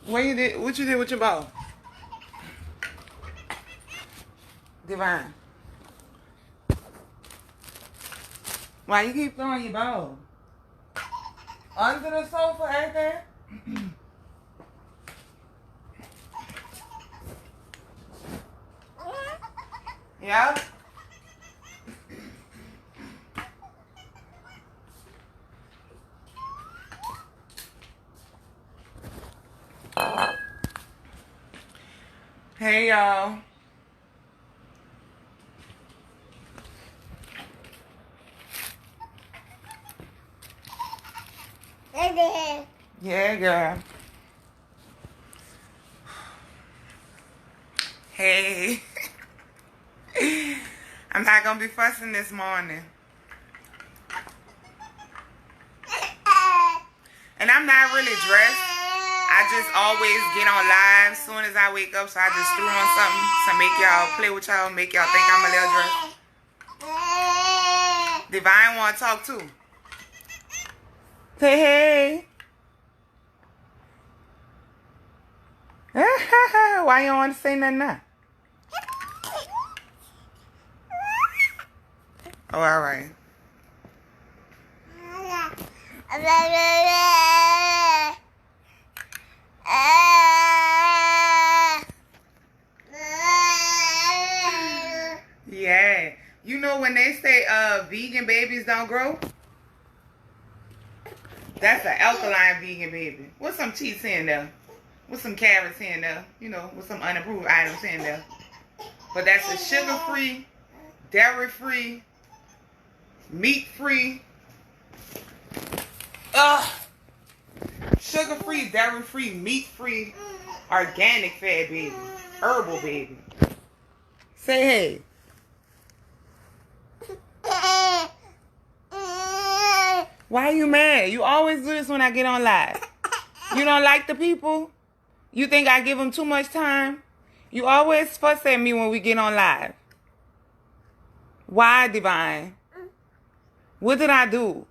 What you did? What you did with your ball? Divine. Why you keep throwing your ball? Under the sofa, right there? Yeah? Hey, y'all. Yeah, girl. Hey. I'm not gonna be fussing this morning. And I'm not really dressed. I just always get on live as soon as I wake up, so I just threw on something to make y'all play with y'all, make y'all think I'm a little dressed. Divine wanna talk too. Say hey. Why you don't want to say nothing now? Oh, all right. Yeah. You know when they say vegan babies don't grow? That's an alkaline vegan baby. With some cheese in there. With some carrots in there. You know, with some unapproved items in there. But that's a sugar-free, dairy-free, meat-free, sugar-free, dairy-free, meat-free, organic fat baby. Herbal baby. Say hey. Why are you mad? You always do this when I get on live. You don't like the people? You think I give them too much time? You always fuss at me when we get on live. Why, Divine? What did I do?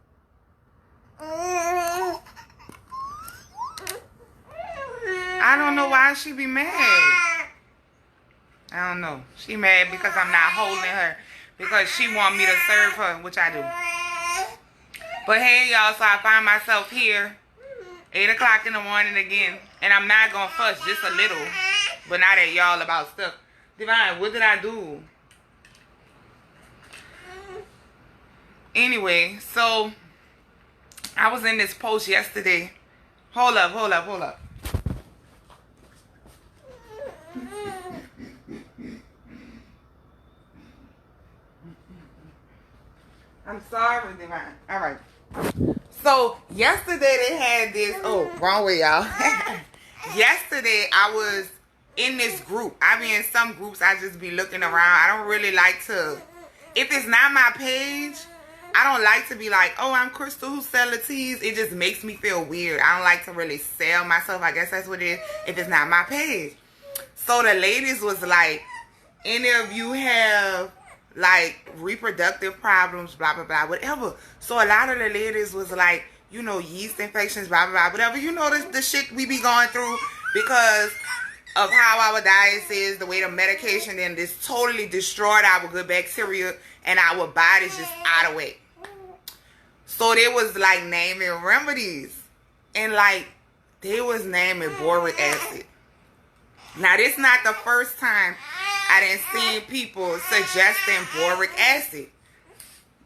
I don't know why she be mad. I don't know. She mad because I'm not holding her. Because she want me to serve her, which I do. But hey, y'all, so I find myself here 8 o'clock in the morning again. And I'm not going to fuss, just a little. But not at y'all about stuff. Divine, what did I do? Anyway, so I was in this post yesterday. Hold up. I'm sorry, Divine. All right. So yesterday they had this. Oh, wrong way, y'all. Yesterday I was in this group. I be in some groups. I just be looking around. I don't really like to. If it's not my page, I don't like to be like, oh, I'm Krystal who sell the teas. It just makes me feel weird. I don't like to really sell myself. I guess that's what it is. If it's not my page. So the ladies was like, any of you have like reproductive problems, blah, blah, blah, whatever. So a lot of the ladies was like, you know, yeast infections, blah, blah, blah, whatever. You know, the shit we be going through because of how our diet is, the way the medication and this totally destroyed our good bacteria and our bodies just out of whack. So they was like naming remedies and like they was naming boric acid. Now this not the first time I done seen people suggesting boric acid.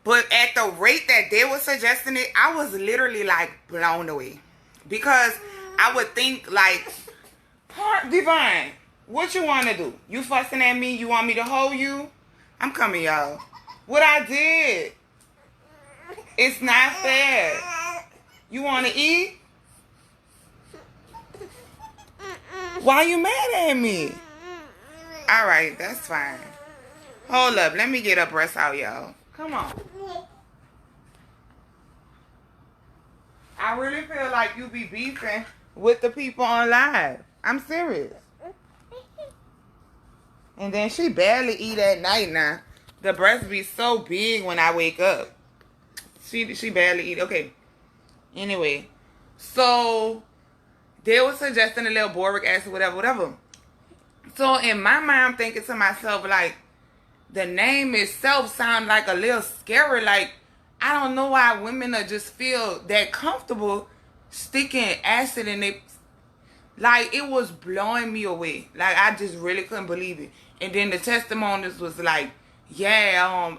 But at the rate that they were suggesting it, I was literally like blown away. Because I would think like, Divine, what you want to do? You fussing at me? You want me to hold you? I'm coming, y'all. What I did? It's not fair. You want to eat? Why you mad at me? All right, that's fine. Hold up. Let me get a breast out, y'all. Come on. I really feel like you be beefing with the people on live. I'm serious. And then she barely eat at night now. The breast be so big when I wake up. She barely eat. Okay. Anyway. So they were suggesting a little boric acid, whatever. So in my mind, I'm thinking to myself, like, the name itself sounds like a little scary. Like, I don't know why women are just feel that comfortable sticking acid in it. Like, it was blowing me away. Like, I just really couldn't believe it. And then the testimonies was like, yeah,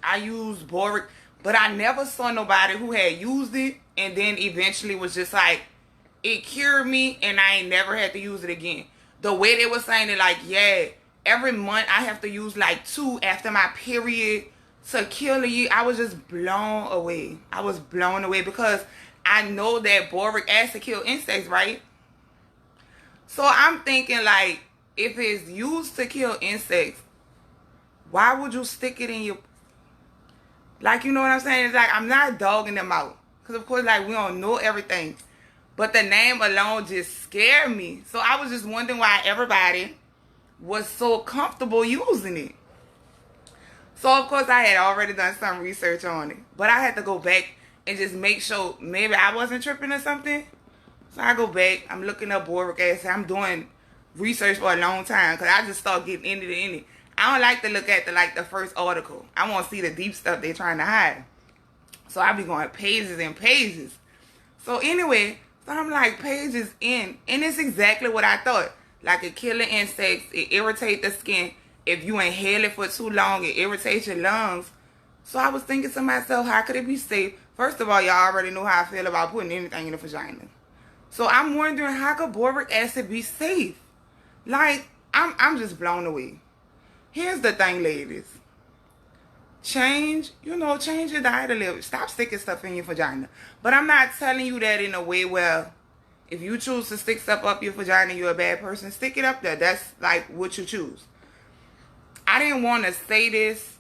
I used boric, but I never saw nobody who had used it and then eventually was just like, it cured me and I ain't never had to use it again. The way they were saying it, like, yeah, every month I have to use like 2 after my period to kill a year. I was just blown away. I was blown away because I know that boric acid kill insects, right? So I'm thinking, like, if it's used to kill insects, why would you stick it in your... Like, you know what I'm saying? It's like, I'm not dogging them out. Because, of course, like, we don't know everything. But the name alone just scared me. So I was just wondering why everybody was so comfortable using it. So, of course, I had already done some research on it. But I had to go back and just make sure maybe I wasn't tripping or something. So I go back. I'm looking up boric acid. I'm doing research for a long time because I just start getting into it. I don't like to look at the first article. I want to see the deep stuff they're trying to hide. So I be going pages and pages. So anyway, so I'm like pages in. And it's exactly what I thought. Like, it killing insects. It irritates the skin. If you inhale it for too long, it irritates your lungs. So I was thinking to myself, how could it be safe? First of all, y'all already know how I feel about putting anything in the vagina. So I'm wondering, how could boric acid be safe? Like, I'm just blown away. Here's the thing, ladies. Change your diet a little. Stop sticking stuff in your vagina. But I'm not telling you that in a way where if you choose to stick stuff up your vagina, you're a bad person. Stick it up there. That's like what you choose. I didn't want to say this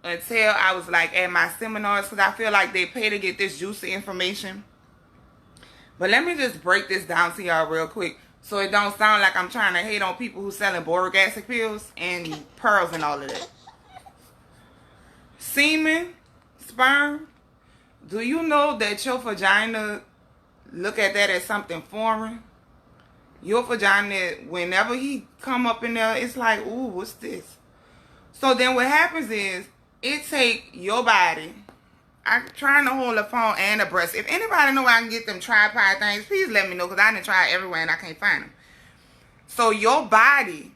until I was like at my seminars because I feel like they pay to get this juicy information. But let me just break this down to y'all real quick so it don't sound like I'm trying to hate on people who selling boric acid pills and pearls and all of that. Semen, sperm, do you know that your vagina look at that as something foreign? Your vagina, whenever he come up in there, it's like, ooh, what's this? So then what happens is, it take your body... I'm trying to hold a phone and a breast. If anybody know where I can get them tripod things, please let me know because I done tried everywhere and I can't find them. So your body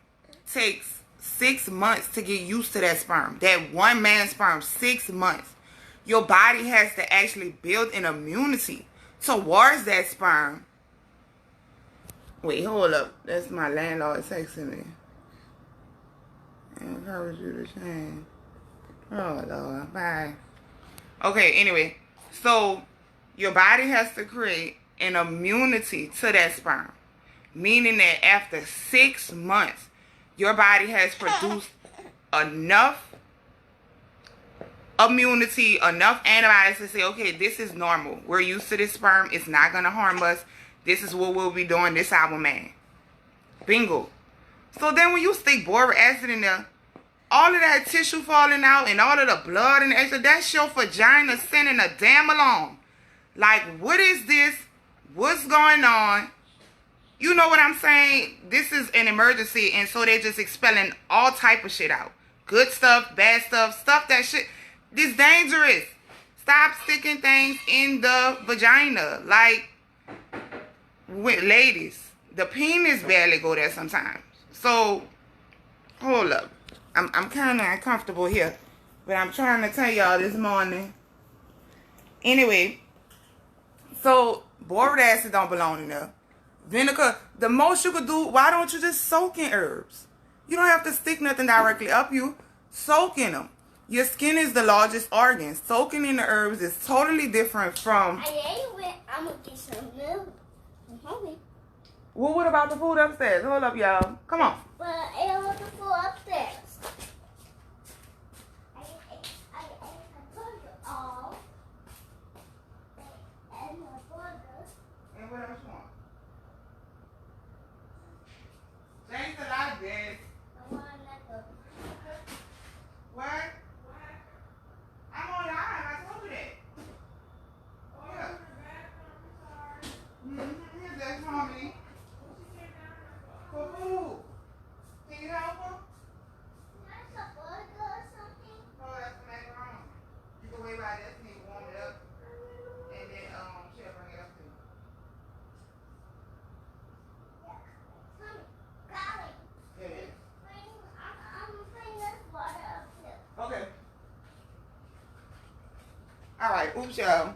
takes 6 months to get used to that sperm. That one man's sperm, 6 months. Your body has to actually build an immunity towards that sperm. Wait, hold up. That's my landlord texting me. I encourage you to change. Oh, Lord. Bye. Okay, anyway, so your body has to create an immunity to that sperm, meaning that after 6 months, your body has produced enough immunity, enough antibodies to say, okay, this is normal. We're used to this sperm. It's not going to harm us. This is what we'll be doing. This is our man. Bingo. So then when you stick boric acid in there, all of that tissue falling out and all of the blood and extra, that's your vagina sending a damn alarm. Like, what is this? What's going on? You know what I'm saying? This is an emergency, and so they're just expelling all type of shit out. Good stuff, bad stuff, stuff that shit. This dangerous. Stop sticking things in the vagina. Like, ladies, the penis barely go there sometimes. So, hold up. I'm kind of uncomfortable here, but I'm trying to tell y'all this morning. Anyway, so boric acid don't belong in there. Vinegar, the most you could do, why don't you just soak in herbs? You don't have to stick nothing directly up you. Soak in them. Your skin is the largest organ. Soaking in the herbs is totally different from... I'm going to get some milk. I'm hungry. Well, what about the food upstairs? Hold up, y'all. Come on. But I don't want the food upstairs. And what else you want? Thanks a lot, Dad. I want another. What? I'm on live. I told you that. Oh, yeah. Here's that, mommy. Oops, y'all.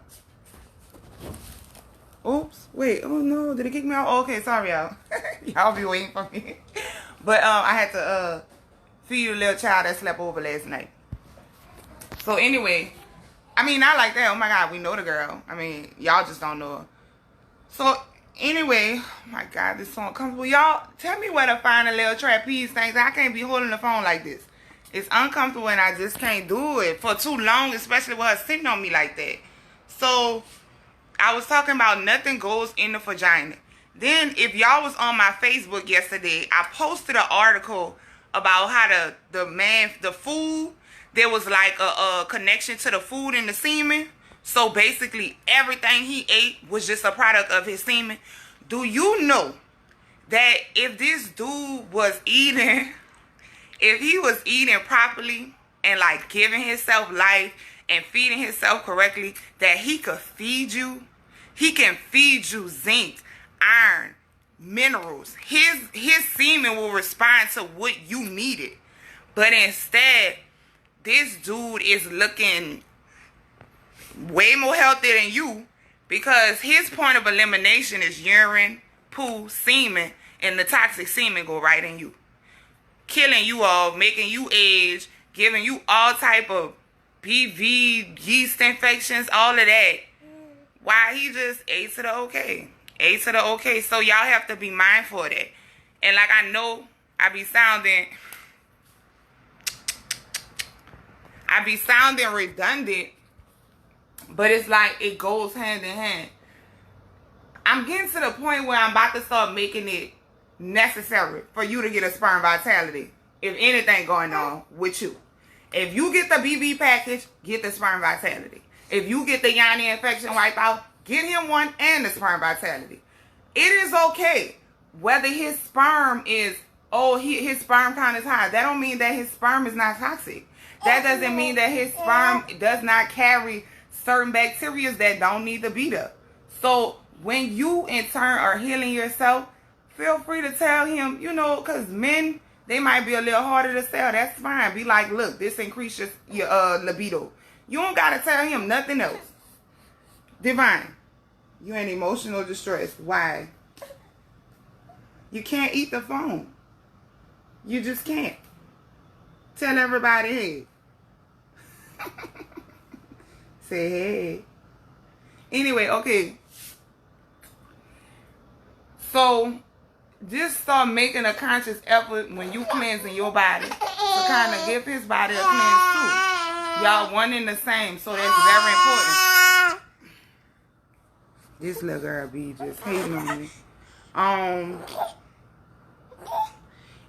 Oops. Wait. Oh, no. Did it kick me out? Oh, okay. Sorry, y'all. Y'all be waiting for me. But I had to feed a little child that slept over last night. So, anyway. I mean, not like that. Oh, my God. We know the girl. I mean, y'all just don't know her. So, anyway. Oh, my God. This song comfortable. Y'all, tell me where to find a little trapeze thing. I can't be holding the phone like this. It's uncomfortable and I just can't do it for too long, especially with her sitting on me like that. So, I was talking about nothing goes in the vagina. Then, if y'all was on my Facebook yesterday, I posted an article about how the food, there was like a connection to the food and the semen. So, basically, everything he ate was just a product of his semen. Do you know that if this dude was eating... If he was eating properly and like giving himself life and feeding himself correctly, that he could feed you. He can feed you zinc, iron, minerals. His semen will respond to what you needed. But instead, this dude is looking way more healthy than you because his point of elimination is urine, poo, semen, and the toxic semen go right in you. Killing you off, making you age, giving you all type of PV, yeast infections, all of that. Why he just ate to the okay. Ate to the okay. So y'all have to be mindful of that. And like I know, I be sounding redundant, but it's like it goes hand in hand. I'm getting to the point where I'm about to start making it necessary for you to get a sperm vitality if anything going on with you. If you get the BB package, get the sperm vitality. If you get the Yanni infection wipe out, get him one and the sperm vitality. It is okay whether his sperm is his sperm count is high. That don't mean that his sperm is not toxic. That doesn't mean that his sperm does not carry certain bacteria that don't need to be there. So when you in turn are healing yourself, feel free to tell him, because men, they might be a little harder to sell. That's fine. Be like, look, this increases your libido. You don't got to tell him nothing else. Divine, you in emotional distress. Why? You can't eat the phone. You just can't. Tell everybody, hey. Say, hey. Anyway, okay. So, just start making a conscious effort when you cleansing your body to kind of give his body a cleanse too. Y'all one and the same, so that's very important. This little girl be just hating on me.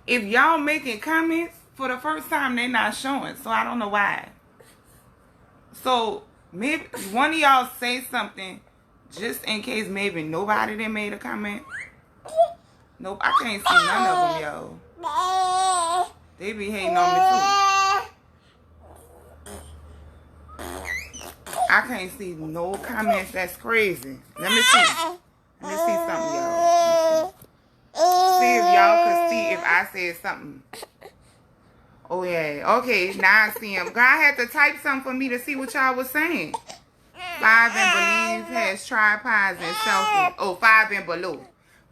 If y'all making comments for the first time, they not showing, so I don't know why. So maybe one of y'all say something just in case maybe nobody that made a comment. Nope, I can't see none of them, yo. They be hating on me too. I can't see no comments. That's crazy. Let me see. Let me see something, y'all. See if y'all could see if I said something. Oh, yeah. Okay, now I see him. God had to type something for me to see what y'all was saying. 5 and Believe has tripods and selfie. Oh, 5 and below.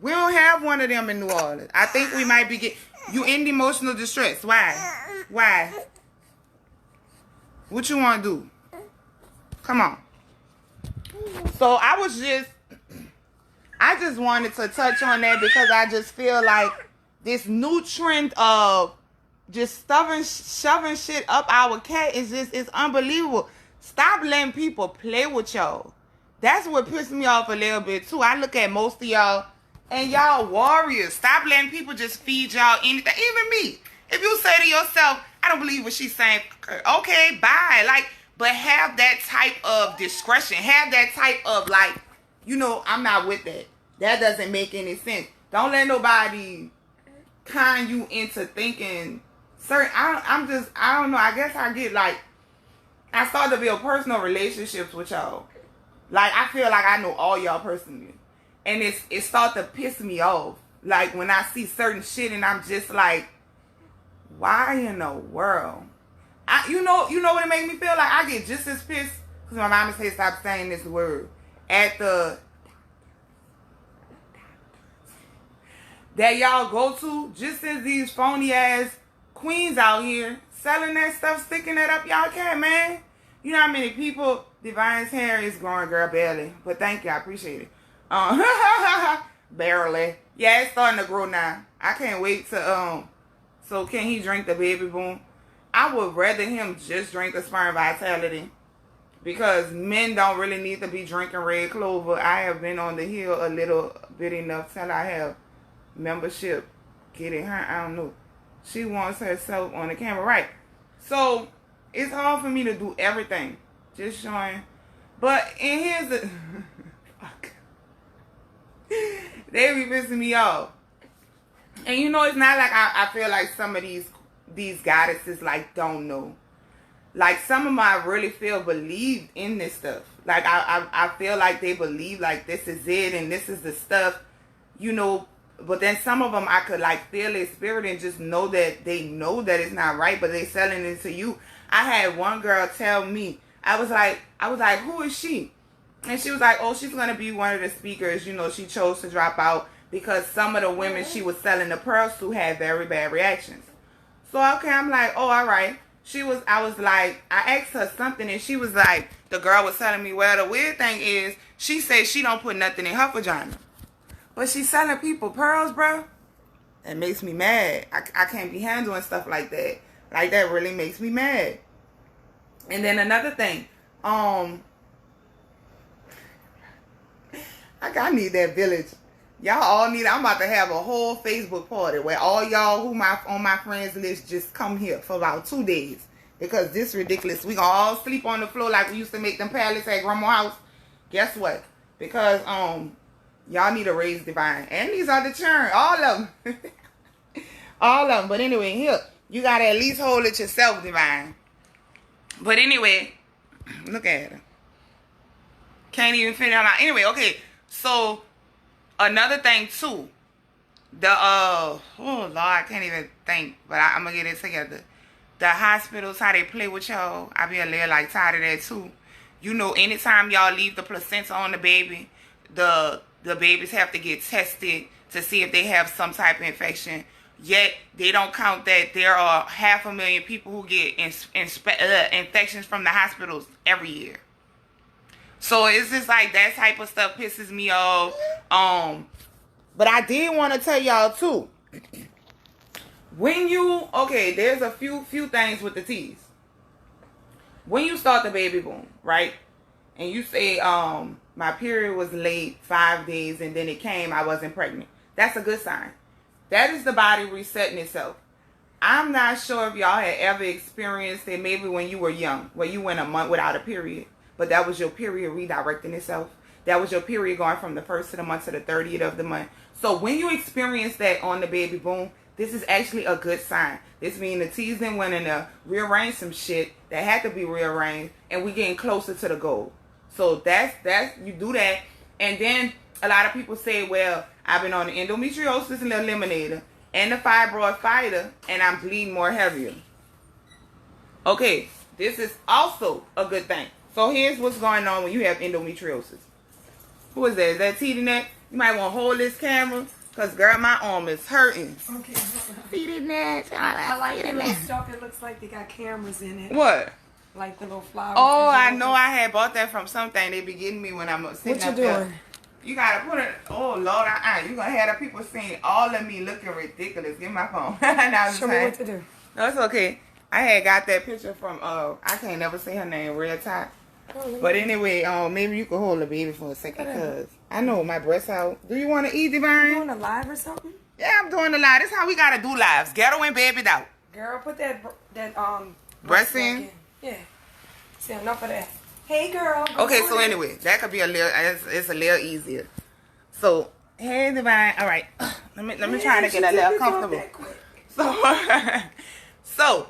We don't have one of them in New Orleans. I think we might be getting... You in emotional distress. Why? Why? What you want to do? Come on. So, I just wanted to touch on that because I just feel like this new trend of just shoving shit up our cat it's unbelievable. Stop letting people play with y'all. That's what pissed me off a little bit too. I look at most of y'all and y'all warriors. Stop letting people just feed y'all anything. Even me. If you say to yourself, I don't believe what she's saying. Okay, bye. But have that type of discretion. Have that type of I'm not with that. That doesn't make any sense. Don't let nobody con you into thinking certain. I don't know. I guess I get I started to build personal relationships with y'all. I feel like I know all y'all personally. And it started to piss me off. When I see certain shit and I'm just like, why in the world? You know what it makes me feel like? I get just as pissed Because my mama said stop saying this word. At the... that y'all go to, just as these phony ass queens out here selling that stuff, sticking that up y'all can, man. You know how many people Divine's hair is growing, girl, barely. But thank you, I appreciate it. Barely. Yeah, it's starting to grow now. I can't wait to so can he drink the baby boom? I would rather him just drink the sperm vitality. Because men don't really need to be drinking red clover. I have been on the hill a little bit enough till I have membership getting her. I don't know. She wants herself on the camera, right? So it's hard for me to do everything. Just showing. But and here's the fuck. They be pissing me off. And you know, it's not like I feel like some of these goddesses like don't know. Like some of them I really feel believed in this stuff. Like I feel like they believe like this is it and this is the stuff, you know. But then some of them I could like feel their spirit and just know that they know that it's not right, but they selling it to you. I had one girl tell me, I was like, who is she? And she was like, oh, she's gonna be one of the speakers. You know, she chose to drop out because some of the women she was selling the pearls to had very bad reactions. So okay, I'm like, oh, all right. I was like, I asked her something and she was like, the girl was telling me, well, the weird thing is, she said she don't put nothing in her vagina. But she's selling people pearls, bro. It makes me mad. I can't be handling stuff like that. Like, that really makes me mad. And then another thing, I need that village. Y'all all need, I'm about to have a whole Facebook party where all y'all who on my friends list just come here for about 2 days. Because this is ridiculous. We gonna all sleep on the floor like we used to make them pallets at grandma's house. Guess what? Because, y'all need to raise Divine. And these are the churn. All of them. All of them. But anyway, here. You got to at least hold it yourself, Divine. But anyway. Look at her. Can't even finish her out. Anyway, okay. So, another thing, too. Oh, Lord. I can't even think. But I'm going to get it together. The hospitals, how they play with y'all. I be a little, like, tired of that, too. You know, anytime y'all leave the placenta on the baby, the babies have to get tested to see if they have some type of infection. Yet, they don't count that there are 500,000 people who get infections from the hospitals every year. So, it's just like that type of stuff pisses me off. But I did want to tell y'all, too. When you... Okay, there's a few things with the T's. When you start the baby boom, right? And you say, my period was late 5 days and then it came, I wasn't pregnant. That's a good sign. That is the body resetting itself. I'm not sure if y'all had ever experienced it maybe when you were young, where you went a month without a period, but that was your period redirecting itself. That was your period going from the 1st of the month to the 30th of the month. So when you experience that on the baby boom, this is actually a good sign. This means the T's then went in to rearrange some shit that had to be rearranged, and we getting closer to the goal. So that's you do that. And then a lot of people say, well, I've been on the endometriosis eliminator and the fibroid fighter, and I'm bleeding more heavier. Okay, this is also a good thing. So here's what's going on when you have endometriosis. Who is that? Is that TD Net? You might want to hold this camera, because, girl, my arm is hurting. Okay. TD Net. I like the little stuff that looks like they got cameras in it. What? Like the little flowers. Oh, I know I had bought that from something. They be getting me when I'm sitting what up you there. doing? You gotta put it. Oh Lord, you gonna have the people seeing all of me looking ridiculous. Give me my phone. Show me what to do. No, it's okay. I had got that picture from I can't never say her name. Real Top. But anyway, maybe you can hold the baby for a second, cause I know my breasts out. Do you want to eat, Divine? You doing a live or something? Yeah, I'm doing a live. This is how we gotta do lives. Ghetto and baby out. Girl, put that breast in. Yeah. See, enough of that. Hey, girl. Okay, so anyway, that could be a little. It's a little easier. So, hey, Divine. All right, let me try to get a little comfortable. So,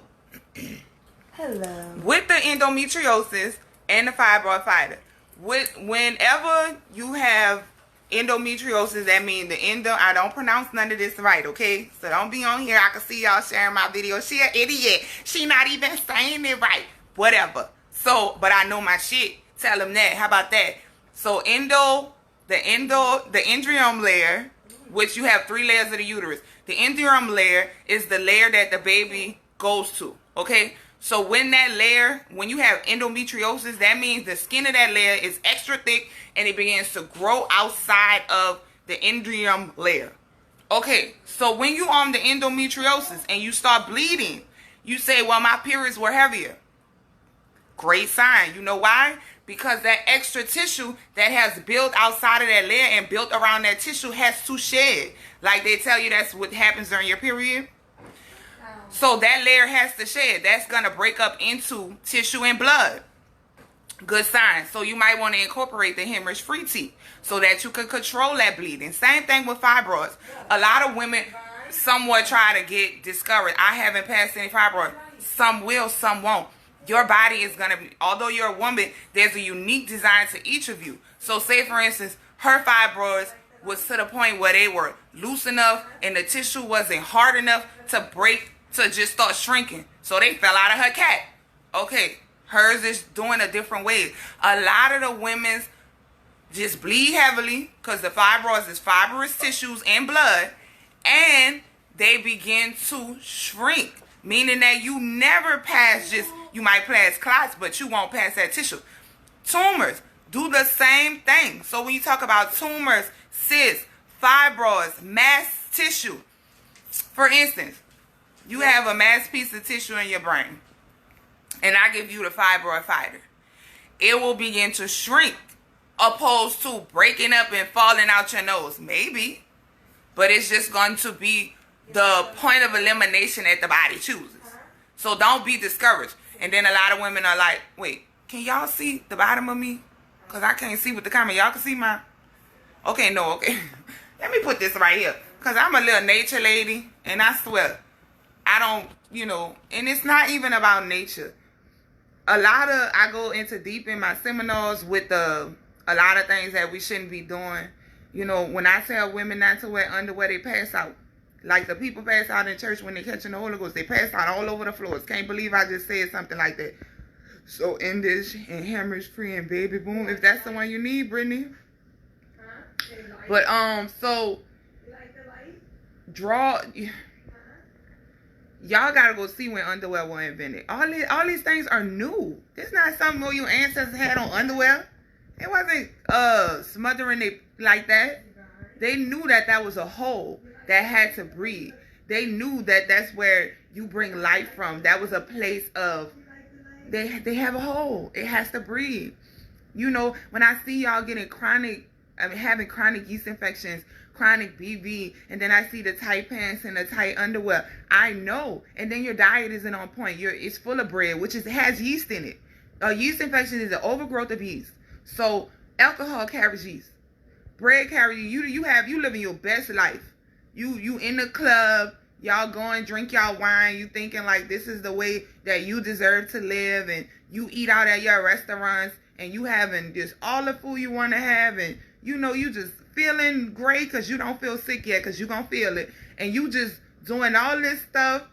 hello. With the endometriosis and the fibroid fighter, whenever you have endometriosis, that means the I don't pronounce none of this right, okay? So don't be on here. I can see y'all sharing my video. She an idiot. She not even saying it right. Whatever. So, but I know my shit. Tell them that. How about that? So the embryome layer, which you have 3 layers of the uterus. The embryome layer is the layer that the baby goes to. Okay? So when you have endometriosis, that means the skin of that layer is extra thick and it begins to grow outside of the embryome layer. Okay, so when you on the endometriosis and you start bleeding, you say, well, my periods were heavier. Great sign. You know why? Because that extra tissue that has built outside of that layer and built around that tissue has to shed. Like they tell you that's what happens during your period. So that layer has to shed. That's going to break up into tissue and blood. Good sign. So you might want to incorporate the hemorrhage-free tea so that you can control that bleeding. Same thing with fibroids. A lot of women somewhat try to get discouraged. I haven't passed any fibroids. Some will, some won't. Your body is going to be, although you're a woman, there's a unique design to each of you. So say, for instance, her fibroids was to the point where they were loose enough and the tissue wasn't hard enough to break, to just start shrinking. So they fell out of her cat. Okay. Hers is doing a different way. A lot of the women's just bleed heavily because the fibroids is fibrous tissues and blood, and they begin to shrink, meaning that you never pass you might pass clots, but you won't pass that tissue. Tumors do the same thing. So when you talk about tumors, cysts, fibroids, mass tissue, for instance, you have a mass piece of tissue in your brain, and I give you the fibroid fighter. It will begin to shrink, opposed to breaking up and falling out your nose. Maybe, but it's just going to be the point of elimination that the body chooses. So don't be discouraged. And then a lot of women are like, wait, can y'all see the bottom of me? Because I can't see with the camera. Y'all can see my... Okay, no, okay. Let me put this right here. Because I'm a little nature lady, and I swear, I don't, and it's not even about nature. I go into deep in my seminars with a lot of things that we shouldn't be doing. When I tell women not to wear underwear, they pass out. Like the people pass out in church when they catching the Holy Ghost. They pass out all over the floors. Can't believe I just said something like that. So in this, and hemorrhage-free and baby boom, if that's the one you need, Brittany. But, so, y'all gotta go see when underwear was invented. All these things are new. This not something where your ancestors had on underwear. It wasn't smothering it like that. They knew that was a hole that had to breathe. They knew that that's where you bring life from. That was a place of, they have a hole. It has to breathe. When I see y'all getting having chronic yeast infections, chronic BV, and then I see the tight pants and the tight underwear, I know. And then your diet isn't on point. It's full of bread, which has yeast in it. A yeast infection is an overgrowth of yeast. So alcohol carries yeast. Bread carries you. You living your best life. You in the club, y'all go and drink y'all wine, you thinking like this is the way that you deserve to live, and you eat out at your restaurants, and you having just all the food you want to have, and you just feeling great because you don't feel sick yet because you gonna feel it, and you just doing all this stuff,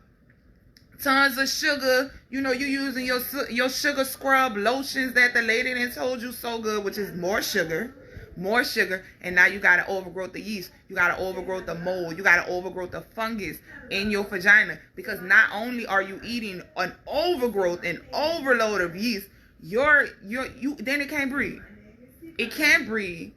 tons of sugar, you using your sugar scrub lotions that the lady done told you so good, which is more sugar, and now you got to overgrowth the yeast, you got to overgrowth the mold, you got to overgrowth the fungus in your vagina, because not only are you eating an overgrowth and overload of yeast, then it can't breathe. It can't breathe.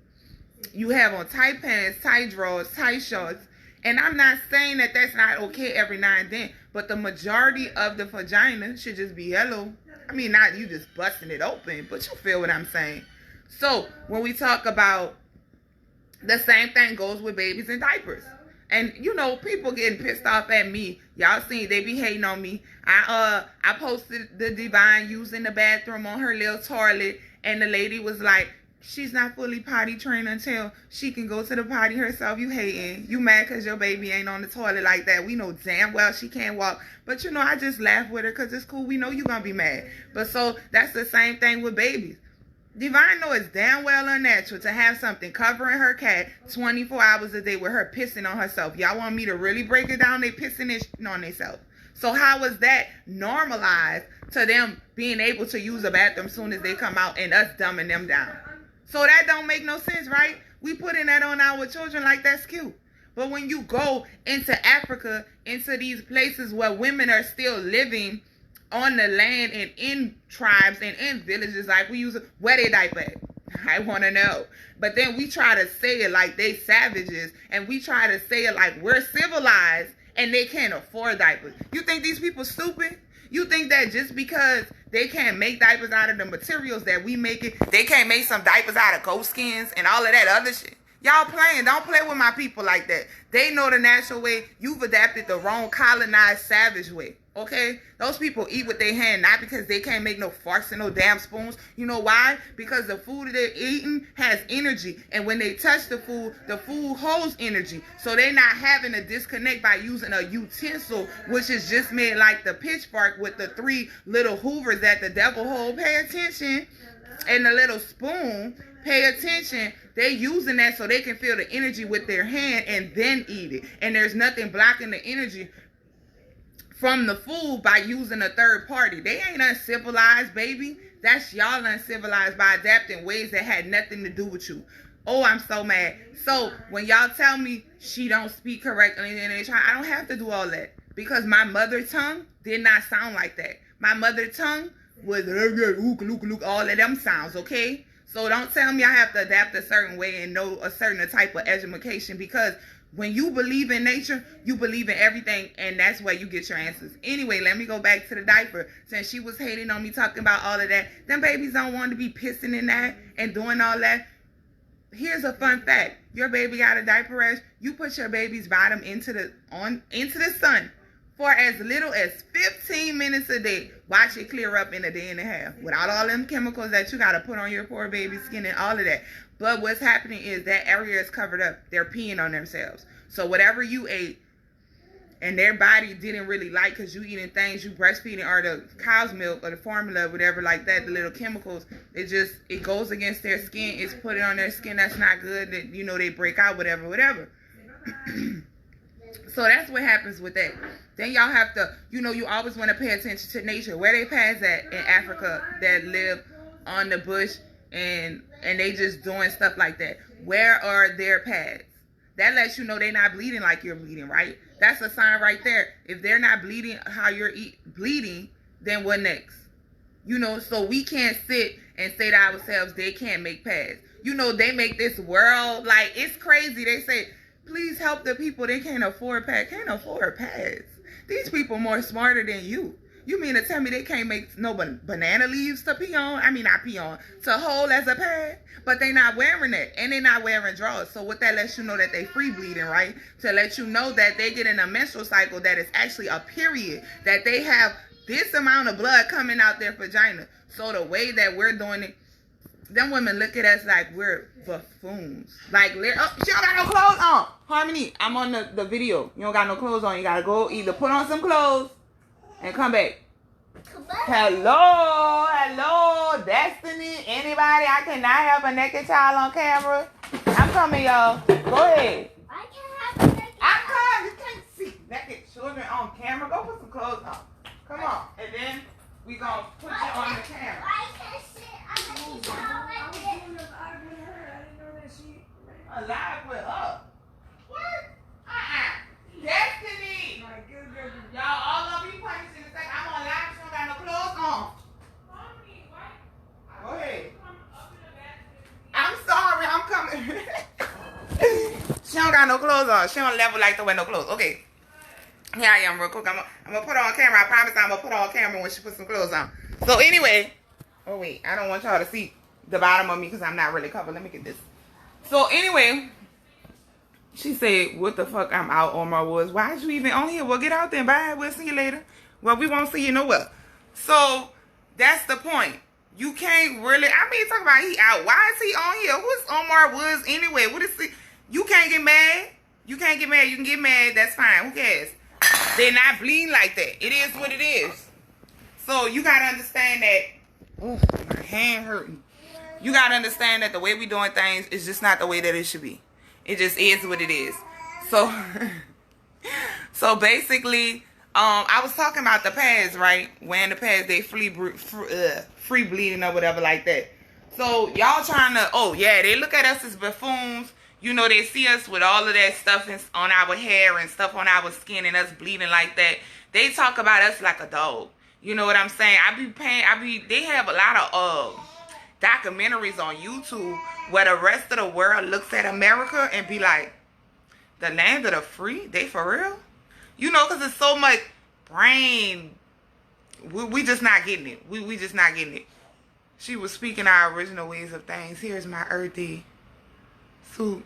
You have on tight pants, tight drawers, tight shorts, and I'm not saying that that's not okay every now and then, but the majority of the vagina should just be hello. I mean, not you just busting it open, but you feel what I'm saying. So when we talk about, the same thing goes with babies and diapers. And people getting pissed off at me. Y'all seen they be hating on me. I posted the Divine using the bathroom on her little toilet, and the lady was like, she's not fully potty trained until she can go to the potty herself. You hating. You mad because your baby ain't on the toilet like that. We know damn well she can't walk. But I just laugh with her because it's cool. We know you gonna be mad. But so that's the same thing with babies. Divine know it's damn well unnatural to have something covering her cat 24 hours a day with her pissing on herself. Y'all want me to really break it down? They pissing on themselves. So how is that normalized to them being able to use a bathroom as soon as they come out and us dumbing them down? So that don't make no sense, right? We putting that on our children like that's cute. But when you go into Africa, into these places where women are still living on the land and in tribes and in villages, like we use, where they diaper at? I want to know. But then we try to say it like they savages, and we try to say it like we're civilized and they can't afford diapers. You think these people stupid? You think that just because they can't make diapers out of the materials that we make it, they can't make some diapers out of goat skins and all of that other shit? Y'all playing. Don't play with my people like that. They know the natural way. You've adapted the wrong colonized savage way. Okay? Those people eat with their hand, not because they can't make no forks and no damn spoons. You know why? Because the food that they're eating has energy. And when they touch the food holds energy. So they're not having a disconnect by using a utensil, which is just made like the pitchfork with the 3 little hoovers that the devil hold. Pay attention. And the little spoon. Pay attention. They're using that so they can feel the energy with their hand and then eat it. And there's nothing blocking the energy from the food by using a third party. They ain't uncivilized, baby. That's y'all uncivilized by adapting ways that had nothing to do with you. Oh, I'm so mad. So when y'all tell me she don't speak correctly and they try, I don't have to do all that. Because my mother tongue did not sound like that. My mother tongue was all of them sounds, okay? So don't tell me I have to adapt a certain way and know a certain type of education, because when you believe in nature, you believe in everything, and that's where you get your answers. Anyway, let me go back to the diaper. Since she was hating on me talking about all of that, them babies don't want to be pissing in that and doing all that. Here's a fun fact. Your baby got a diaper rash. You put your baby's bottom into the sun for as little as 15 minutes a day. Watch it clear up in a day and a half without all them chemicals that you got to put on your poor baby's skin and all of that. But what's happening is that area is covered up. They're peeing on themselves. So whatever you ate and their body didn't really like, because you eating things you breastfeeding or the cow's milk or the formula, whatever like that, the little chemicals, it goes against their skin. It's put it on their skin. That's not good. That, they break out, whatever. So that's what happens with that. Then y'all have to, you always want to pay attention to nature. Where they pads at in Africa that live on the bush and they just doing stuff like that. Where are their pads? That lets you know they're not bleeding like you're bleeding, right? That's a sign right there. If they're not bleeding how you're bleeding, then what next? So we can't sit and say to ourselves, they can't make pads. They make this world, like, it's crazy. They say, please help the people. They can't afford pads. Can't afford pads. These people more smarter than you. You mean to tell me they can't make no banana leaves to pee on? I mean, not pee on, to hold as a pad? But they not wearing it, and they not wearing drawers. So what that lets you know that they free bleeding, right? To let you know that they get in a menstrual cycle that is actually a period, that they have this amount of blood coming out their vagina. So the way that we're doing it, them women look at us like we're buffoons. Like, she don't got no clothes on. Harmony, I'm on the video. You don't got no clothes on. You got to go either put on some clothes and come back. Hello, Destiny. Anybody? I cannot have a naked child on camera. I'm coming, y'all. Go ahead. I can't have a naked child. You can't see naked children on camera. Go put some clothes on. Come on. And then we going to put you on the camera. I can't sit on a naked child like this. Alive with her. What? Destiny. Y'all all gonna be punished in a second. I'm on live. She don't got no clothes on. Go ahead. I'm sorry. I'm coming. She don't got no clothes on. She don't level like to wear no clothes. Okay. Here I am real quick. I'm gonna put her on camera. I promise I'm gonna put her on camera when she puts some clothes on. So anyway. Oh wait. I don't want y'all to see the bottom of me because I'm not really covered. Let me get this. So anyway. She said, what the fuck, I'm out on my woods. Why is you even on here? Well, get out there. Bye. We'll see you later. Well, we won't see you nowhere. So, that's the point. You can't really, talk about he out. Why is he on here? Who's Omar Woods anyway? What is he? You can't get mad. You can't get mad. You can get mad. That's fine. Who cares? They're not bleeding like that. It is what it is. So, you got to understand that. Oh, my hand hurting. You got to understand that the way we doing things is just not the way that it should be. It just is what it is. So, so basically, I was talking about the pads, right? Wearing the pads, they free bleeding or whatever like that. So y'all trying to, oh yeah, they look at us as buffoons. You know, they see us with all of that stuff on our hair and stuff on our skin and us bleeding like that. They talk about us like a dog. You know what I'm saying? They have a lot of documentaries on YouTube where the rest of the world looks at America and be like, the land of the free? They for real? You know, because it's so much brain. We just not getting it. We just not getting it. She was speaking our original ways of things. Here's my earthy suit.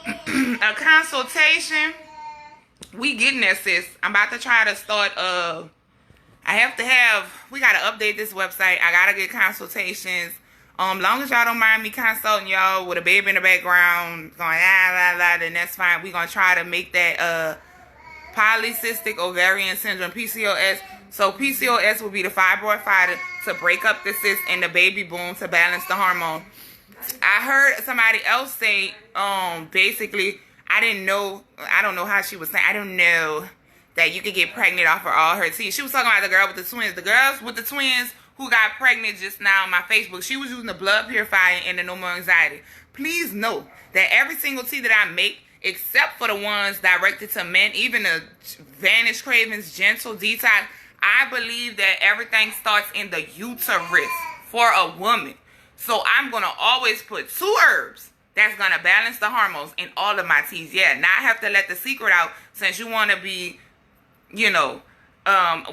A consultation. We getting there, sis. I'm about to try to start we got to update this website. I got to get consultations. Long as y'all don't mind me consulting y'all with a baby in the background going then that's fine. We're going to try to make that polycystic ovarian syndrome, PCOS. So PCOS will be the fibroid fighter to break up the cyst and the baby boom to balance the hormone. I heard somebody else say, basically, I don't know how she was saying, I don't know that you could get pregnant off of all her teeth. She was talking about the girl with the twins. The girls with the twins who got pregnant just now on my Facebook, she was using the blood purifier and the no more anxiety. Please know that every single tea that I make, except for the ones directed to men, even the Vanish Cravens Gentle Detox, I believe that everything starts in the uterus for a woman. So I'm going to always put 2 herbs that's going to balance the hormones in all of my teas. Yeah, now I have to let the secret out since you want to be, you know,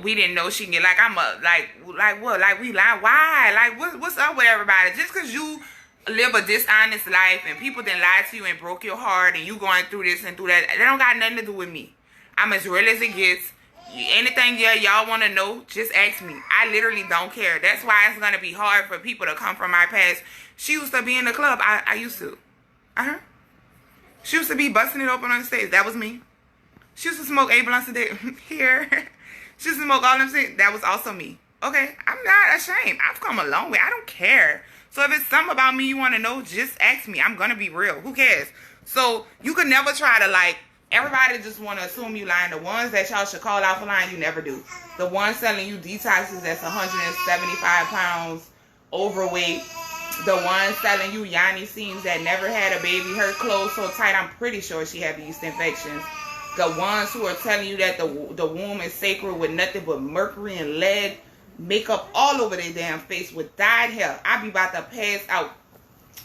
we didn't know she can get, like, I'm a, like what? Like, we lie? Why? Like, what's up with everybody? Just because you live a dishonest life and people then lie to you and broke your heart and you going through this and through that, they don't got nothing to do with me. I'm as real as it gets. Anything y'all want to know, just ask me. I literally don't care. That's why it's going to be hard for people to come from my past. She used to be in the club. I used to. She used to be busting it open on the stage. That was me. She used to smoke 8 blunts a day. Here. She used to smoke all them things. That was also me. Okay? I'm not ashamed. I've come a long way. I don't care. So if it's something about me you want to know, just ask me. I'm going to be real. Who cares? So you could never try to, like, everybody just want to assume you lying. The ones that y'all should call out for lying, you never do. The ones selling you detoxes that's 175 pounds overweight. The ones selling you Yanni seams that never had a baby. Her clothes so tight, I'm pretty sure she had yeast infections. The ones who are telling you that the womb is sacred with nothing but mercury and lead. Makeup all over their damn face with dyed hair. I be about to pass out.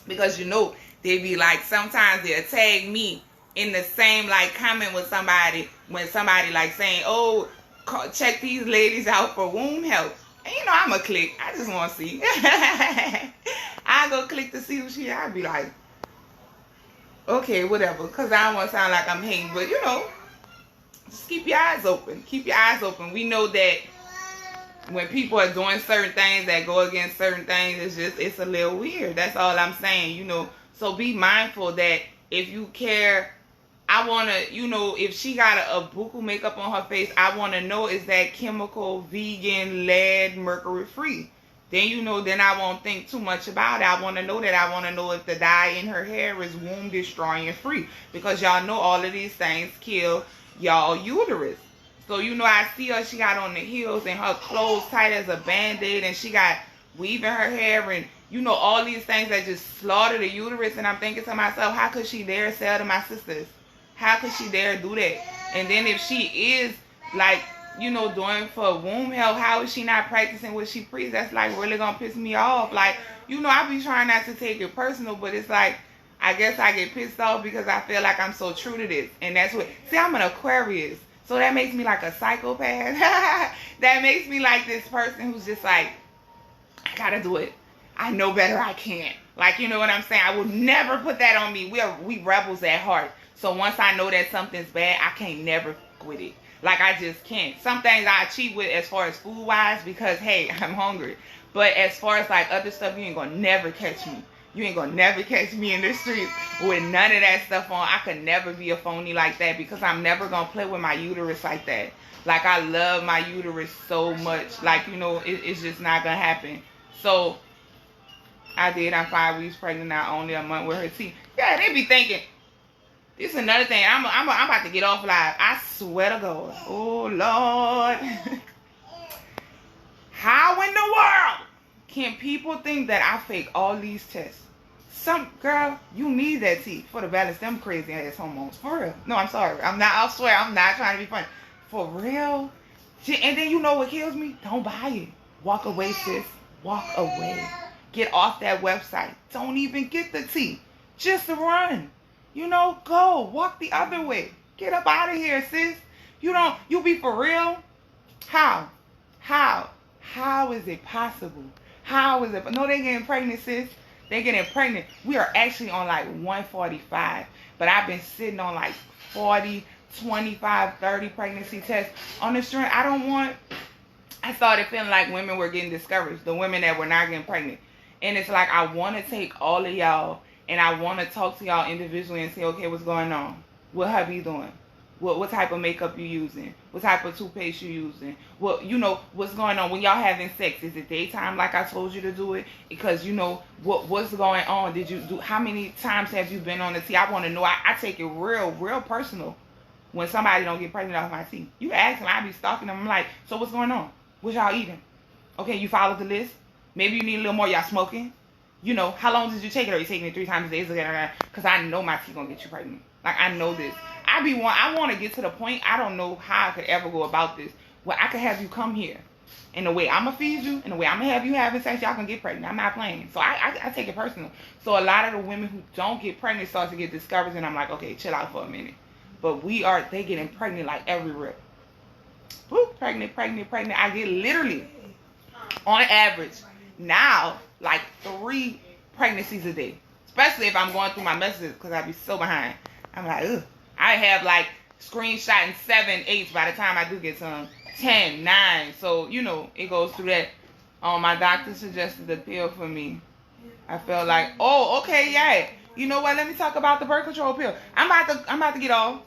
Because, you know, they be like, sometimes they'll tag me in the same, like, comment with somebody, when somebody, like, saying, oh, check these ladies out for womb health. And, you know, I'm going to click. I just want to see. I go click to see who she is. I be like, okay, whatever. Because I don't want to sound like I'm hating. But, you know, just keep your eyes open. Keep your eyes open. We know that when people are doing certain things that go against certain things, it's a little weird. That's all I'm saying, you know. So be mindful that if you care, I want to, you know, if she got a buku makeup on her face, I want to know, is that chemical, vegan, lead, mercury free? Then, you know, then I won't think too much about it. I want to know that. I want to know if the dye in her hair is womb destroying free. Because y'all know all of these things kill y'all uterus. So, you know, I see her, she got on the heels and her clothes tight as a Band-Aid, and she got weave in her hair and, you know, all these things that just slaughter the uterus. And I'm thinking to myself, how could she dare sell to my sisters? How could she dare do that? And then if she is, like, you know, doing for womb health, how is she not practicing what she preaches? That's, like, really going to piss me off. Like, you know, I be trying not to take it personal, but it's like, I guess I get pissed off because I feel like I'm so true to this. And that's what, see, I'm an Aquarius. So that makes me like a psychopath. That makes me like this person who's just like, I gotta do it. I know better, I can't. Like, you know what I'm saying? I would never put that on me. We rebels at heart. So once I know that something's bad, I can't never quit it. Like, I just can't. Some things I cheat with as far as food-wise because, hey, I'm hungry. But as far as, like, other stuff, you ain't gonna never catch me. You ain't gonna never catch me in the streets with none of that stuff on. I could never be a phony like that because I'm never gonna play with my uterus like that. Like, I love my uterus so much. Like, you know, it's just not gonna happen. So, I'm 5 weeks pregnant now, only a month with her teeth. Yeah, they be thinking, This is another thing. I'm about to get off live. I swear to God. Oh, Lord. How in the world can people think that I fake all these tests? Girl, you need that tea for the balance them crazy ass hormones. For real. No, I'm sorry. I swear, I'm not trying to be funny. For real. And then you know what kills me? Don't buy it. Walk away, sis. Walk away. Get off that website. Don't even get the tea. Just run. You know, go. Walk the other way. Get up out of here, sis. You be for real? How is it possible? How is it? No, they getting pregnant, sis. They getting pregnant. We are actually on like 145. But I've been sitting on like 40, 25, 30 pregnancy tests on the string. I started feeling like women were getting discouraged. The women that were not getting pregnant. And it's like I want to take all of y'all and I want to talk to y'all individually and say, okay, what's going on? What have you doing? What type of makeup you using? What type of toothpaste you using? What's going on when y'all having sex? Is it daytime like I told you to do it? Because what's going on? Did you do? How many times have you been on the tea? I want to know. I take it real personal when somebody don't get pregnant off my tea. You ask them, I be stalking them. I'm like, so what's going on? What y'all eating? Okay, you followed the list. Maybe you need a little more. Y'all smoking? How long did you take it? Are you taking it 3 times a day? Because I know my tea gonna get you pregnant. Like, I know this. I want to get to the point. I don't know how I could ever go about this. Where I could have you come here. And the way I'm going to feed you, and the way I'm going to have you having sex, y'all can get pregnant. I'm not playing. So I take it personal. So a lot of the women who don't get pregnant start to get discouraged. And I'm like, okay, chill out for a minute. But they getting pregnant like everywhere. Woo, pregnant. I get literally, on average, now, like 3 pregnancies a day. Especially if I'm going through my messages because I be so behind. I'm like, ugh. I have like screenshotting 7, 8 by the time I do get some. 10, 9. So, it goes through that. My doctor suggested the pill for me. I felt like, oh, okay, yeah. You know what? Let me talk about the birth control pill. I'm about to get off.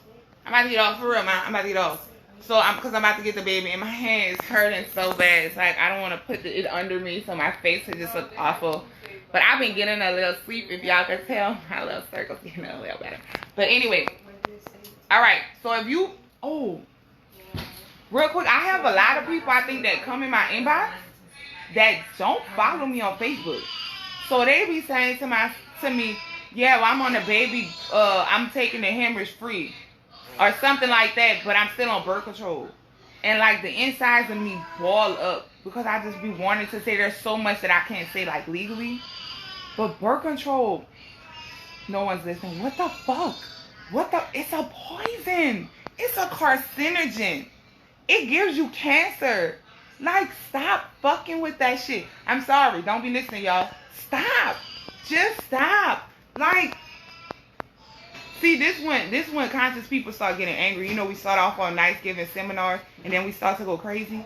I'm about to get off for real, man. I'm about to get off. So, because I'm about to get the baby, and my hand is hurting so bad. It's like I don't want to put it under me, so my face would just look awful. But I've been getting a little sleep, if y'all can tell. My little circle's getting a little better. But anyway. All right. So if you, real quick, I have a lot of people I think that come in my inbox that don't follow me on Facebook. So they be saying to me, yeah, well, I'm on the baby, I'm taking the hemorrhage free or something like that, but I'm still on birth control. And like the insides of me ball up because I just be wanting to say there's so much that I can't say like legally. But birth control, no one's listening. What the fuck? It's a poison. It's a carcinogen. It gives you cancer. Like, stop fucking with that shit. I'm sorry. Don't be listening, y'all. Stop. Just stop. Like, see, this when conscious people start getting angry. We start off on nice giving seminars, and then we start to go crazy.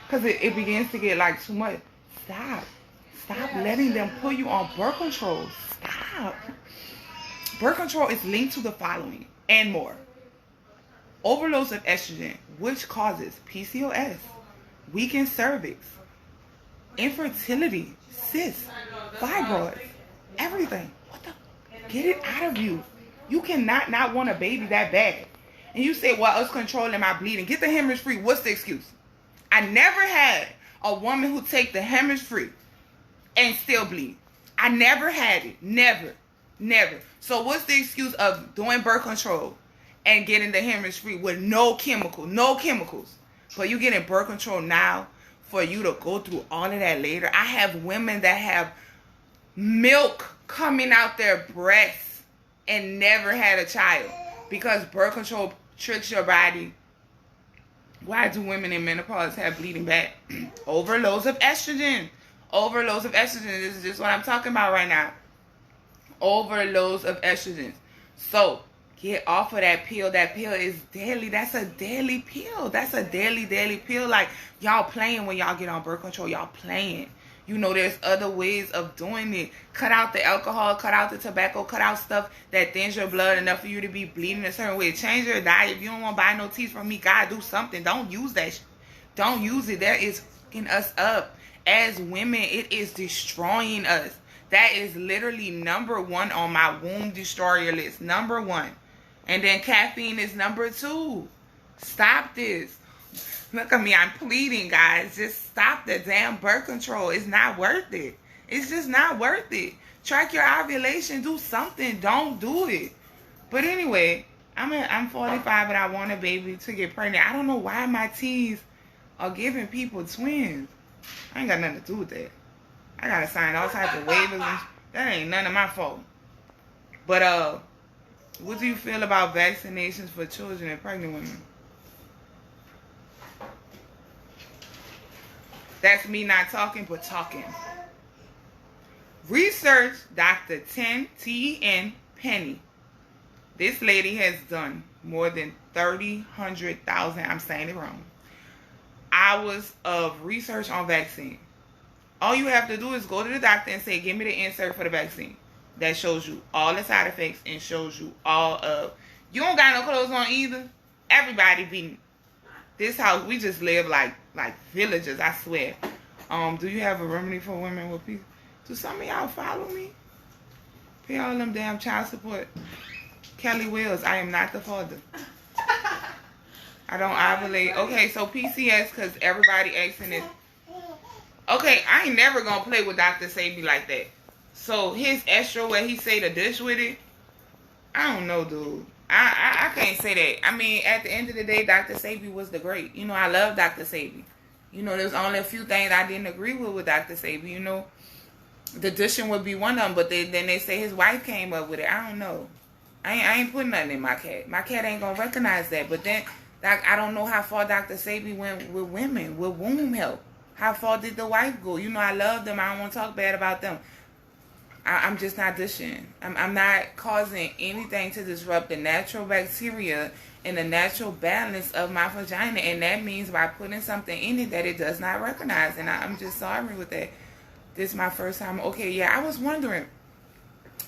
Because it begins to get, like, too much. Stop. Stop letting them put you on birth control. Stop. Birth control is linked to the following and more. Overloads of estrogen, which causes PCOS, weakened cervix, infertility, cysts, fibroids, everything. What the? Get it out of you. You cannot not want a baby that bad. And you say, well, it's controlling my bleeding. Get the hemorrhage free. What's the excuse? I never had a woman who take the hemorrhage free and still bleed. I never had it. Never. So what's the excuse of doing birth control and getting the hemorrhage free with no chemicals? But you getting birth control now for you to go through all of that later. I have women that have milk coming out their breasts and never had a child because birth control tricks your body. Why do women in menopause have bleeding back? Overloads of estrogen. This is just what I'm talking about right now. Overloads of estrogen. So get off of that pill. That pill is deadly. That's a deadly pill. That's a deadly pill. Like, y'all playing when y'all get on birth control. Y'all playing. There's other ways of doing it. Cut out the alcohol. Cut out the tobacco. Cut out stuff that thins your blood enough for you to be bleeding a certain way. Change your diet. If you don't want to buy no teas from me, God, do something. Don't use that. Don't use it. That is fucking us up. As women, it is destroying us. That is literally number 1 on my womb destroyer list. Number 1. And then caffeine is number 2. Stop this. Look at me. I'm pleading, guys. Just stop the damn birth control. It's not worth it. It's just not worth it. Track your ovulation. Do something. Don't do it. But anyway, I'm 45 and I want a baby to get pregnant. I don't know why my T's are giving people twins. I ain't got nothing to do with that. I gotta sign all types of waivers. And that ain't none of my fault. But what do you feel about vaccinations for children and pregnant women? That's me not talking, but talking. Research Dr. T.N. Penny. This lady has done more than 100,000, I'm saying it wrong, hours of research on vaccine. All you have to do is go to the doctor and say, give me the insert for the vaccine. That shows you all the side effects and shows you all of. You don't got no clothes on either. Everybody be. This house, we just live like villagers, I swear. Do you have a remedy for women with peace? Do some of y'all follow me? Pay all them damn child support. Kelly Wills, I am not the father. I don't ovulate. Okay, so PCS, because everybody asking it. Okay, I ain't never gonna play with Dr. Sabi like that. So his extra where he say the dish with it, I don't know, dude. I can't say that. I mean, at the end of the day, Dr. Sabi was the great. You know, I love Dr. Sabi. You know, there's only a few things I didn't agree with Dr. Sabi. You know, the dishing would be one of them, but then they say his wife came up with it. I don't know. I ain't putting nothing in my cat. My cat ain't gonna recognize that. But then, I don't know how far Dr. Sabi went with women, with womb health. How far did the wife go? You know, I love them. I don't want to talk bad about them. I'm just not dishing. I'm not causing anything to disrupt the natural bacteria and the natural balance of my vagina. And that means by putting something in it that it does not recognize. And I'm just sorry with that. This is my first time. Okay, yeah, I was wondering.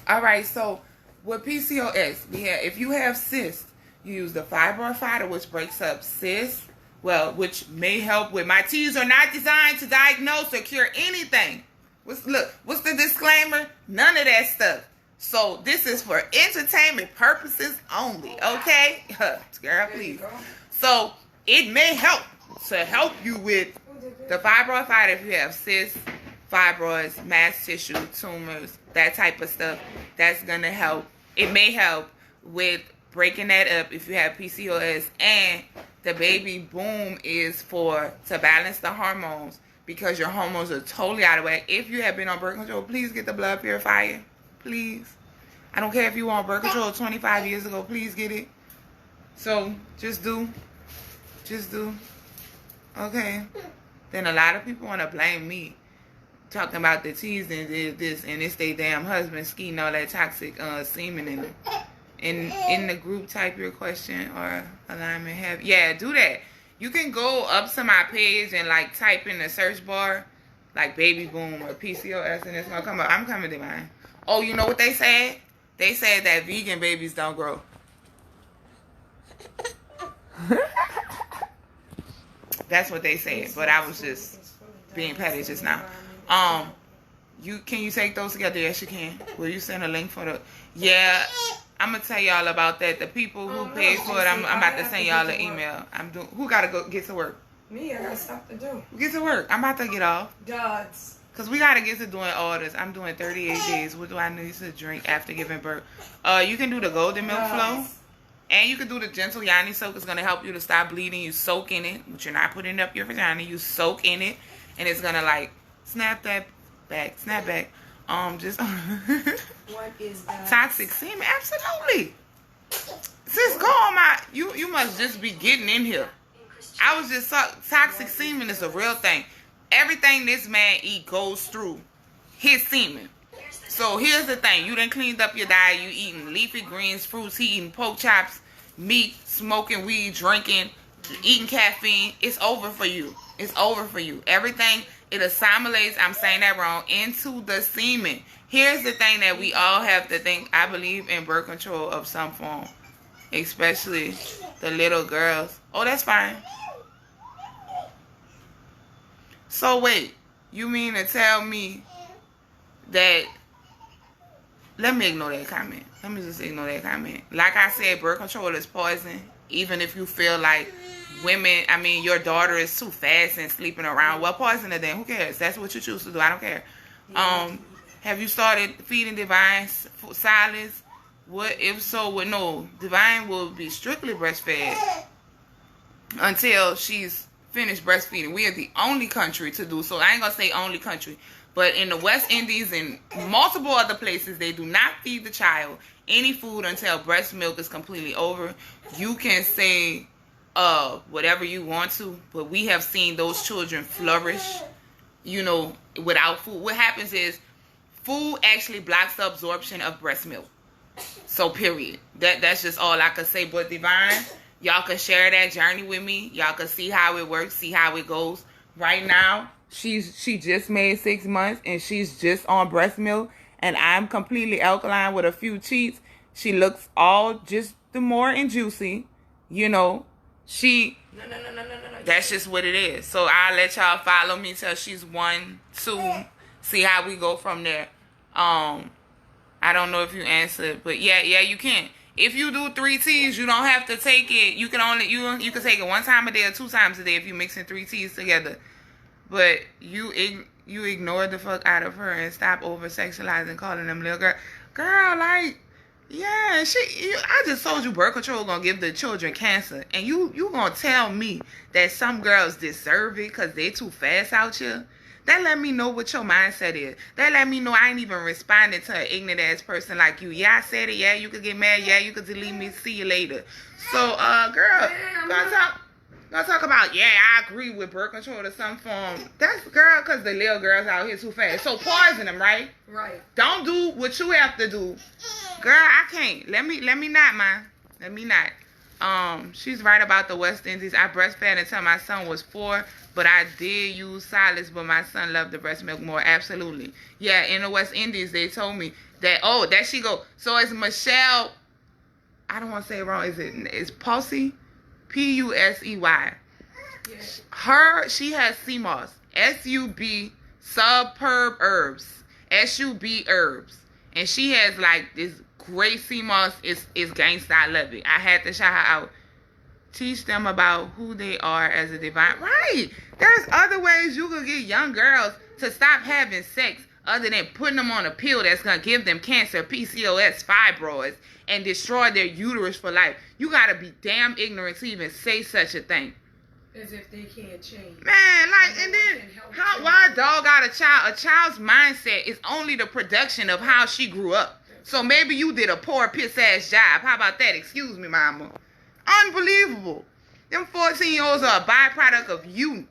All right, so with PCOS, if you have cyst, you use the fibroid fighter, which breaks up cyst. Well, which may help with. My T's are not designed to diagnose or cure anything. What's the disclaimer? None of that stuff. So this is for entertainment purposes only, okay? Girl, please. So it may help to help you with the fibroid fighter if you have cysts, fibroids, mass tissue, tumors, that type of stuff. That's gonna help. It may help with breaking that up if you have PCOS, and the baby boom is to balance the hormones. Because your hormones are totally out of whack. If you have been on birth control, please get the blood purifier. Please. I don't care if you were on birth control 25 years ago. Please get it. So, just do. Okay. Then a lot of people want to blame me. Talking about the T's and this and it's their damn husband skeeting all that toxic semen in them. In the group, type your question or alignment have. Yeah, do that. You can go up to my page and type in the search bar baby boom or PCOS and it's gonna come up. I'm coming to mine. Oh, you know what they said? They said that vegan babies don't grow. That's what they said. But I was just being petty just now. Can you take those together? Yes, you can. Will you send a link for the? Yeah. I'm gonna tell y'all about that. The people who paid for it, I'm about to send y'all an email. Who gotta go get to work? Me, I got stuff to do. Who gets to work? I'm about to get off. Duds. Cause we gotta get to doing orders. I'm doing 38 days. What do I need to drink after giving birth? You can do the golden milk flow, and you can do the gentle yoni soak. It's gonna help you to stop bleeding. You soak in it, but you're not putting it up your vagina. You soak in it, and it's gonna snap back. Just what is that? Toxic semen, absolutely. Sis, go on my. You must just be getting in here. I was just toxic semen is a real thing. Everything this man eat goes through his semen. So here's the thing: you done cleaned up your diet. You eating leafy greens, fruits. He eating pork chops, meat, smoking weed, drinking, eating caffeine. It's over for you. It's over for you. Everything. It assimilates, I'm saying that wrong, into the semen. Here's the thing that we all have to think. I believe in birth control of some form. Especially the little girls. Oh, that's fine. So wait, you mean to tell me that let me ignore that comment. Let me just ignore that comment. Like I said, birth control is poison. Even if you feel like your daughter is too fast and sleeping around, well, poison her then. Who cares? That's what you choose to do. I don't care. Have you started feeding Divine solids? What if so? Well, no. Divine will be strictly breastfed until she's finished breastfeeding. We are the only country to do so. I ain't gonna say only country, but in the West Indies and multiple other places, they do not feed the child any food until breast milk is completely over. You can say whatever you want to, but we have seen those children flourish, without food. What happens is food actually blocks the absorption of breast milk. So period. That's just all I could say. But Divine, y'all can share that journey with me. Y'all can see how it works, see how it goes. Right now, she just made 6 months and she's just on breast milk, and I'm completely alkaline with a few cheats. She looks all just the more and juicy, No. That's just what it is. So I'll let y'all follow me till she's 1, 2. See how we go from there. I don't know if you answered, but yeah, you can. If you do 3 teas, you don't have to take it. You can take it 1 time a day or 2 times a day if you're mixing 3 teas together. But you ignore the fuck out of her and stop over sexualizing, calling them little girl. Girl, like, yeah, I just told you birth control gonna give the children cancer, and you gonna tell me that some girls deserve it because they too fast out here? That let me know what your mindset is. That let me know I ain't even responding to an ignorant ass person like you. Yeah, I said it. Yeah, you could get mad. Yeah, you could delete me. See you later. So, girl, gonna talk about, yeah, I agree with birth control to some form. That's, girl, because the little girls out here too fast. So poison them, right? Right. Don't do what you have to do. Girl, I can't. Let me not, man. Let me not. She's right about the West Indies. I breastfed until my son was 4, but I did use solids, but my son loved the breast milk more. Absolutely. Yeah, in the West Indies, they told me that, there she go. So it's Michelle, I don't want to say it wrong. It's Pusey? Pusey. Yeah. She has CMOS. SUB, superb herbs. SUB herbs. And she has like this great CMOS is gangsta. I love it. I had to shout her out. Teach them about who they are as a divine. Right. There's other ways you could get young girls to stop having sex other than putting them on a pill that's going to give them cancer, PCOS, fibroids, and destroy their uterus for life. You got to be damn ignorant to even say such a thing. As if they can't change. Man, like, and then why a dog got a child? A child's mindset is only the production of how she grew up. So maybe you did a poor piss-ass job. How about that? Excuse me, mama. Unbelievable. Them 14-year-olds are a byproduct of you.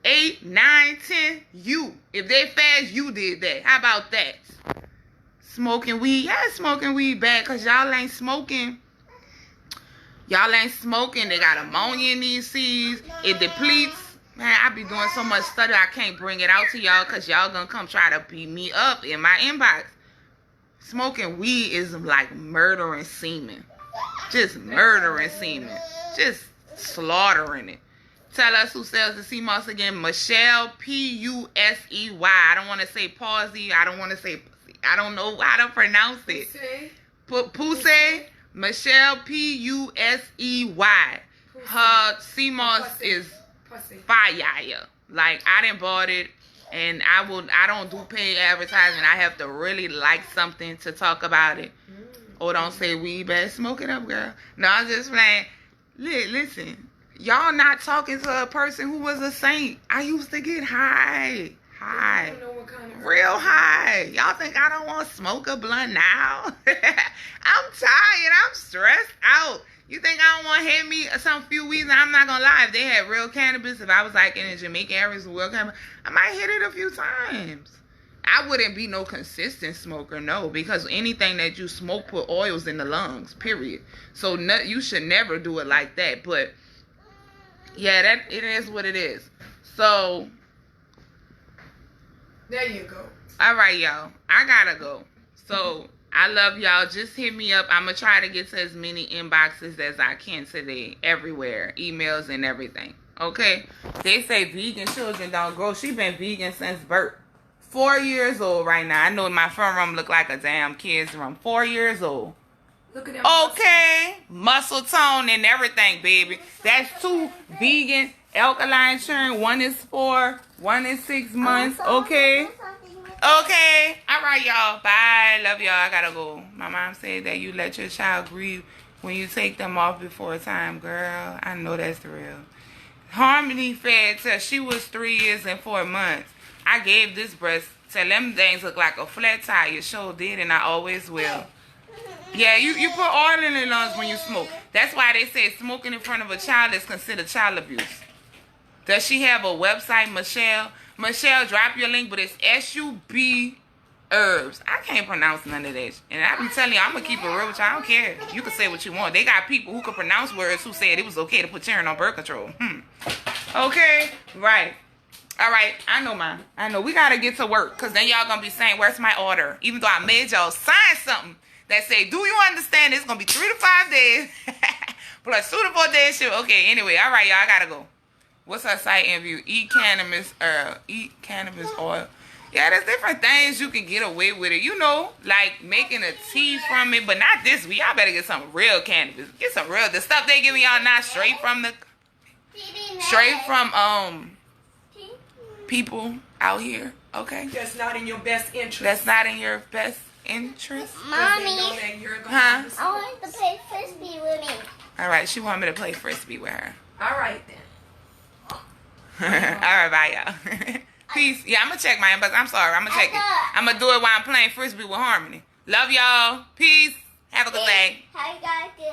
8, 9, 10, you. If they fast, you did that. How about that? Smoking weed. Yeah, smoking weed bad because y'all ain't smoking. Y'all ain't smoking. They got ammonia in these seeds. It depletes. Man, I be doing so much study I can't bring it out to y'all because y'all gonna come try to beat me up in my inbox. Smoking weed is like murdering semen. Just murdering semen. Just slaughtering it. Tell us who sells the CMOS again. Michelle, Pusey. I don't want to say Pawsey. I don't want to say, I don't know how to pronounce it. Pusey. Michelle, Pusey. Her CMOS is fire. Like, I done bought it. And I don't do paid advertising. I have to really like something to talk about it. Or don't say weed bad. Smoke it up, girl. No, I'm just playing. Listen. Y'all not talking to a person who was a saint. I used to get high. Real high. Y'all think I don't want to smoke a blunt now? I'm tired. I'm stressed out. You think I don't want to hit me some few weeks? I'm not going to lie. If they had real cannabis, if I was like in the Jamaican areas with real cannabis, I might hit it a few times. I wouldn't be no consistent smoker, no, because anything that you smoke put oils in the lungs, period. So you should never do it like that. But yeah, it is what it is. So there you go. All right, y'all. I gotta go. So I love y'all. Just hit me up. I'm gonna try to get to as many inboxes as I can today, everywhere, emails and everything. Okay. They say vegan children don't grow. She been vegan since birth. 4 years old right now. I know my front room look like a damn kid's room. 4 years old. Look at them. Okay, muscle tone and everything, baby. That's 2 vegan alkaline churn. 1 is 4, 1 is 6 months. Okay. Okay. All right, y'all. Bye. Love y'all. I gotta go. My mom said that you let your child grieve when you take them off before time, girl. I know that's real. Harmony fed till she was 3 years and 4 months. I gave this breast till them things look like a flat tire. Sure did, and I always will. Yeah, you put oil in your lungs when you smoke. That's why they say smoking in front of a child is considered child abuse. Does she have a website, Michelle? Michelle, drop your link, but it's SUB Herbs. I can't pronounce none of that. And I be telling you, I'm going to keep it real with you. I don't care. You can say what you want. They got people who can pronounce words who said it was okay to put children on birth control. Okay, right. All right, I know, mine. I know. We got to get to work because then y'all going to be saying, where's my order? Even though I made y'all sign something that say, do you understand it's going to be 3 to 5 days plus 2 to 4 days shit. Okay, anyway, all right, y'all, I got to go. What's her site interview? Eat cannabis oil. Yeah, there's different things you can get away with it. You know, like making a tea from it, but not this week. Y'all better get some real cannabis. Get some real. The stuff they giving y'all not straight from people out here. Okay. That's not in your best interest. That's not in your best interest. Mommy, Huh? I want to play frisbee with me. All right, she want me to play frisbee with her. All right then. All right, bye, y'all. Peace. Yeah, I'm going to check my inbox. I'm sorry. I'm going to check it. I'm going to do it while I'm playing frisbee with Harmony. Love y'all. Peace. Have a good day. How you guys do?